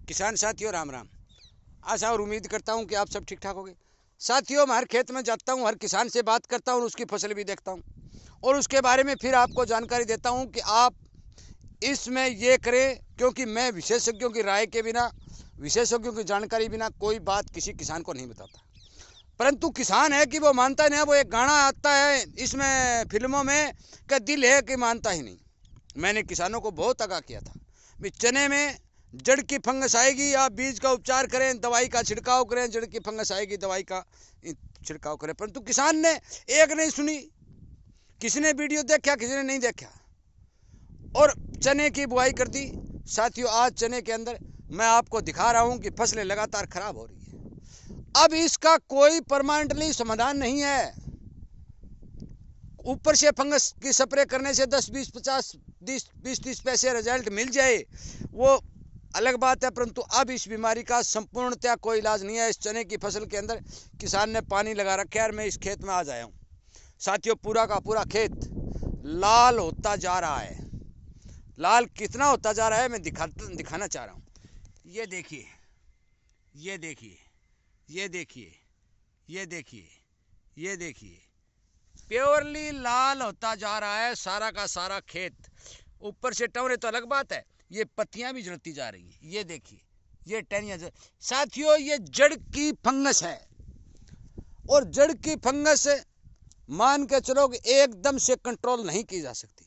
किसान साथियों राम राम। आशा और उम्मीद करता हूं कि आप सब ठीक ठाक होंगे। साथियों, मैं हर खेत में जाता हूं, हर किसान से बात करता हूं, उसकी फसल भी देखता हूं और उसके बारे में फिर आपको जानकारी देता हूं कि आप इसमें ये करें, क्योंकि मैं विशेषज्ञों की राय के बिना, विशेषज्ञों की जानकारी बिना कोई बात किसी किसान को नहीं बताता। परंतु किसान है कि वो मानता ही नहीं। वो एक गाना आता है इसमें फिल्मों में कि दिल है कि मानता ही नहीं। मैंने किसानों को बहुत आगाह किया था भी चने में जड़ की फंगस आएगी, आप बीज का उपचार करें, दवाई का छिड़काव करें, जड़ की फंगस आएगी, दवाई का छिड़काव करें। परंतु किसान ने एक नहीं सुनी। किसी ने वीडियो देखा, किसी ने नहीं देखा और चने की बुआई कर दी। साथियों, आज चने के अंदर मैं आपको दिखा रहा हूं कि फसलें लगातार खराब हो रही है। अब इसका कोई परमानेंटली समाधान नहीं है। ऊपर से फंगस की स्प्रे करने से 10 20 50 20 30 पैसे रिजल्ट मिल जाए वो अलग बात है, परंतु अब इस बीमारी का संपूर्णतः कोई इलाज नहीं है। इस चने की फसल के अंदर किसान ने पानी लगा रखा है और मैं इस खेत में आज आया हूँ। साथियों, पूरा का पूरा खेत लाल होता जा रहा है। लाल कितना होता जा रहा है मैं दिखाना चाह रहा हूँ। ये देखिए, ये देखिए, ये देखिए, ये देखिए, ये देखिए, प्योरली लाल होता जा रहा है सारा का सारा खेत। ऊपर से टवरे तो अलग बात है, ये पत्तियां भी झड़ती जा रही हैं। ये देखिए, ये टहनियां। साथियों, ये जड़ की फंगस है और जड़ की फंगस मान के चलो कि एकदम से कंट्रोल नहीं की जा सकती।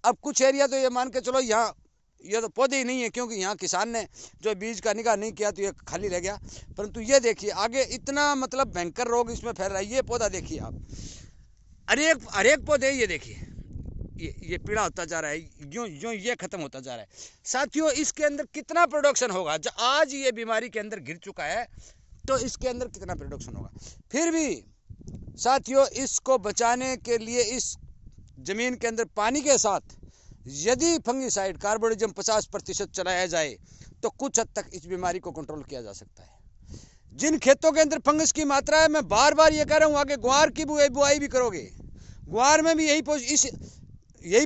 अब कुछ एरिया तो ये मान के चलो यहाँ ये तो पौधे ही नहीं है, क्योंकि यहाँ किसान ने जो बीज का निगाह नहीं किया तो ये खाली रह गया। परंतु ये देखिए आगे इतना मतलब भयंकर रोग इसमें फैल रहा है। ये पौधा देखिए आप, हर एक पौधे, ये देखिए, ये पीला होता जा रहा है, यूं यूं ये खत्म होता जा रहा है। साथियों, इसके अंदर कितना प्रोडक्शन होगा? जब आज ये बीमारी के अंदर गिर चुका है तो इसके अंदर कितना प्रोडक्शन होगा? फिर भी साथियों, इसको बचाने के लिए इस जमीन के अंदर पानी के साथ यदि फंगिसाइड कार्बोडिजम 50% चलाया जाए तो कुछ हद तक इस बीमारी को कंट्रोल किया जा सकता है। जिन खेतों के अंदर फंगस की मात्रा है, मैं बार बार ये कह रहा हूँ, आगे ग्वार की बुआई भी करोगे, ग्वार में भी यही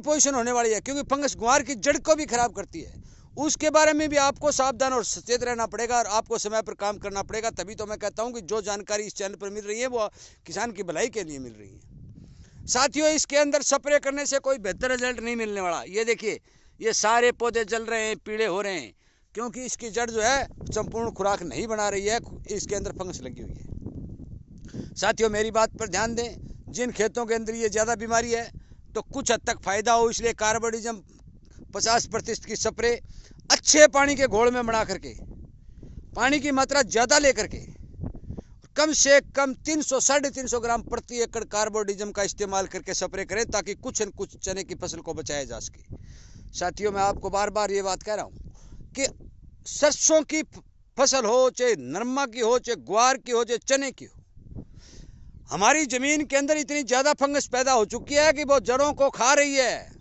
पोजीशन होने वाली है, क्योंकि फंगस ग्वार की जड़ को भी खराब करती है। उसके बारे में भी आपको सावधान और सचेत रहना पड़ेगा और आपको समय पर काम करना पड़ेगा। तभी तो मैं कहता हूं कि जो जानकारी इस चैनल पर मिल रही है वो किसान की भलाई के लिए मिल रही है। साथियों, इसके अंदर स्प्रे करने से कोई बेहतर रिजल्ट नहीं मिलने वाला। ये देखिए, ये सारे पौधे जल रहे हैं, पीले हो रहे हैं, क्योंकि इसकी जड़ जो है संपूर्ण खुराक नहीं बना रही है, इसके अंदर फंगस लगी हुई है। साथियों, मेरी बात पर ध्यान दें। जिन खेतों के अंदर ये ज़्यादा बीमारी है तो कुछ हद तक फायदा हो, इसलिए कार्बोडिजम 50% की स्प्रे अच्छे पानी के घोल में बना करके, पानी की मात्रा ज़्यादा लेकर के कम से कम 300 350 ग्राम प्रति एकड़ कार्बोडिजम का इस्तेमाल करके स्प्रे करें, ताकि कुछ न कुछ चने की फसल को बचाया जा सके। साथियों, मैं आपको बार बार ये बात कह रहा हूँ कि सरसों की फसल हो, चाहे नरमा की हो, चाहे ग्वार की हो, चाहे चने की हो, हमारी जमीन के अंदर इतनी ज़्यादा फंगस पैदा हो चुकी है कि वो जड़ों को खा रही है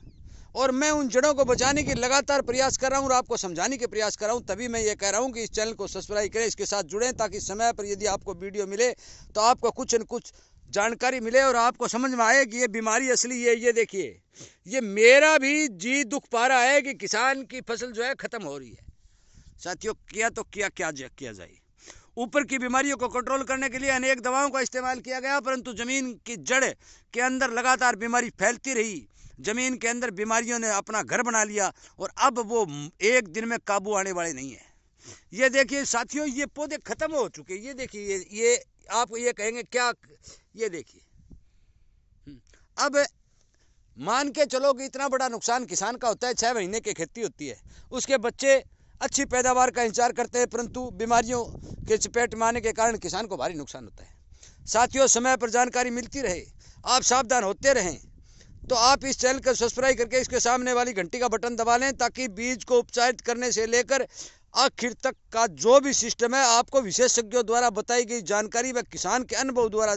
और मैं उन जड़ों को बचाने की लगातार प्रयास कर रहा हूं और आपको समझाने के प्रयास कर रहा हूं। तभी मैं ये कह रहा हूं कि इस चैनल को सब्सक्राइब करें, इसके साथ जुड़ें, ताकि समय पर यदि आपको वीडियो मिले तो आपको कुछ न कुछ जानकारी मिले और आपको समझ में आए कि ये बीमारी असली है। ये देखिए, ये मेरा भी जी दुख पा रहा है कि किसान की फसल जो है ख़त्म हो रही है। साथियों, किया तो क्या जाए। ऊपर की बीमारियों को कंट्रोल करने के लिए अनेक दवाओं का इस्तेमाल किया गया, परंतु जमीन की जड़ के अंदर लगातार बीमारी फैलती रही। जमीन के अंदर बीमारियों ने अपना घर बना लिया और अब वो एक दिन में काबू आने वाले नहीं है। ये देखिए साथियों, ये पौधे खत्म हो चुके। ये देखिए, ये आप ये कहेंगे क्या? ये देखिए, अब मान के चलो कि इतना बड़ा नुकसान किसान का होता है। 6 महीने की खेती होती है, उसके बच्चे अच्छी पैदावार का इंतजार करते हैं, परंतु बीमारियों के चपेट में आने के कारण किसान को भारी नुकसान होता है। साथियों, समय पर जानकारी मिलती रहे, आप सावधान होते रहें, तो आप इस चैनल को सब्सक्राइब करके इसके सामने वाली घंटी का बटन दबा लें, ताकि बीज को उपचारित करने से लेकर आखिर तक का जो भी सिस्टम है आपको विशेषज्ञों द्वारा बताई गई जानकारी व किसान के अनुभव द्वारा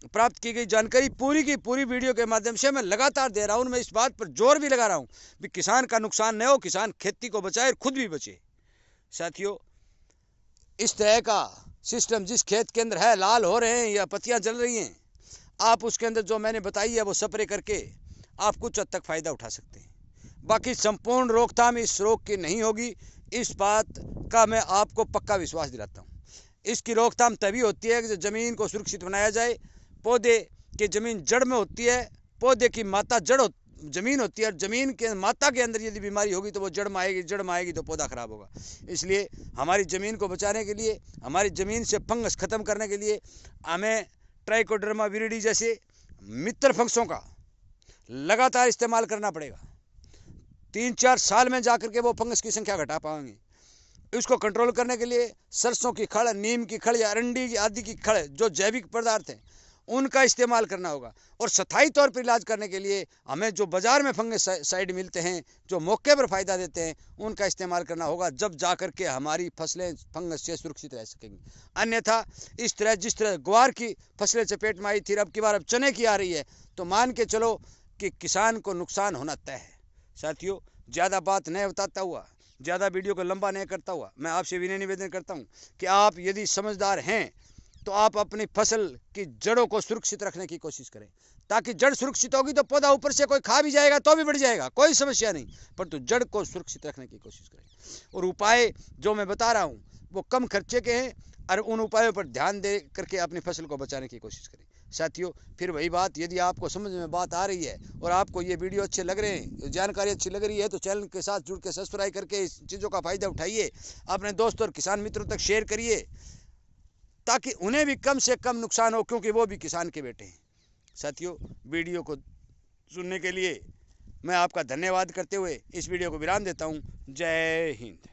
प्राप्त की गई जानकारी पूरी की पूरी वीडियो के माध्यम से मैं लगातार दे रहा हूँ। मैं इस बात पर जोर भी लगा रहा हूँ कि किसान का नुकसान न हो, किसान खेती को बचाए और खुद भी बचे। साथियों, इस तरह का सिस्टम जिस खेत के अंदर है, लाल हो रहे हैं या पत्तियां जल रही हैं, आप उसके अंदर जो मैंने बताई है वो स्प्रे करके आप कुछ हद तक फ़ायदा उठा सकते हैं। बाकी संपूर्ण रोकथाम इस रोग की नहीं होगी। इस बात का मैं आपको पक्का विश्वास दिलाता हूँ। इसकी रोकथाम तभी होती है कि ज़मीन को सुरक्षित बनाया जाए। पौधे की ज़मीन जड़ में होती है, पौधे की माता ज़मीन होती है, और ज़मीन के माता के अंदर यदि बीमारी होगी तो वो जड़ में आएगी तो पौधा खराब होगा। इसलिए हमारी ज़मीन को बचाने के लिए, हमारी ज़मीन से फंगस ख़त्म करने के लिए हमें ट्राइकोडर्मा विरिडी जैसे मित्र फंगसों का लगातार इस्तेमाल करना पड़ेगा। 3-4 साल में जाकर के वो फंगस की संख्या घटा पाएंगे। इसको कंट्रोल करने के लिए सरसों की खड़, नीम की खड़ या अरंडी आदि की खड़, जो जैविक पदार्थ हैं, उनका इस्तेमाल करना होगा। और स्थायी तौर पर इलाज करने के लिए हमें जो बाज़ार में फंगिसाइड मिलते हैं, जो मौके पर फ़ायदा देते हैं, उनका इस्तेमाल करना होगा, जब जा कर के हमारी फसलें फंगस से सुरक्षित रह सकेंगी। अन्यथा इस तरह जिस तरह ग्वार की फसलें चपेट में आई थी, अब की बार चने की आ रही है, तो मान के चलो कि किसान को नुकसान होना तय है। साथियों, ज़्यादा बात नहीं बताता हुआ, ज़्यादा वीडियो को लंबा नहीं करता हुआ, मैं आपसे विनय निवेदन करता हूँ कि आप यदि समझदार हैं तो आप अपनी फसल की जड़ों को सुरक्षित रखने की कोशिश करें, ताकि जड़ सुरक्षित होगी तो पौधा ऊपर से कोई खा भी जाएगा तो भी बढ़ जाएगा, कोई समस्या नहीं, परंतु जड़ को सुरक्षित रखने की कोशिश करें। और उपाय जो मैं बता रहा हूँ वो कम खर्चे के हैं, और उन उपायों पर ध्यान दे करके अपनी फसल को बचाने की कोशिश करें। साथियों, फिर वही बात, यदि आपको समझ में बात आ रही है और आपको ये वीडियो अच्छे लग रहे हैं, जानकारी अच्छी लग रही है, तो चैनल के साथ जुड़ के सब्सक्राइब करके इस चीज़ों का फ़ायदा उठाइए, अपने दोस्तों और किसान मित्रों तक शेयर करिए, ताकि उन्हें भी कम से कम नुकसान हो, क्योंकि वो भी किसान के बेटे हैं। साथियों, वीडियो को सुनने के लिए मैं आपका धन्यवाद करते हुए इस वीडियो को विराम देता हूँ। जय हिंद।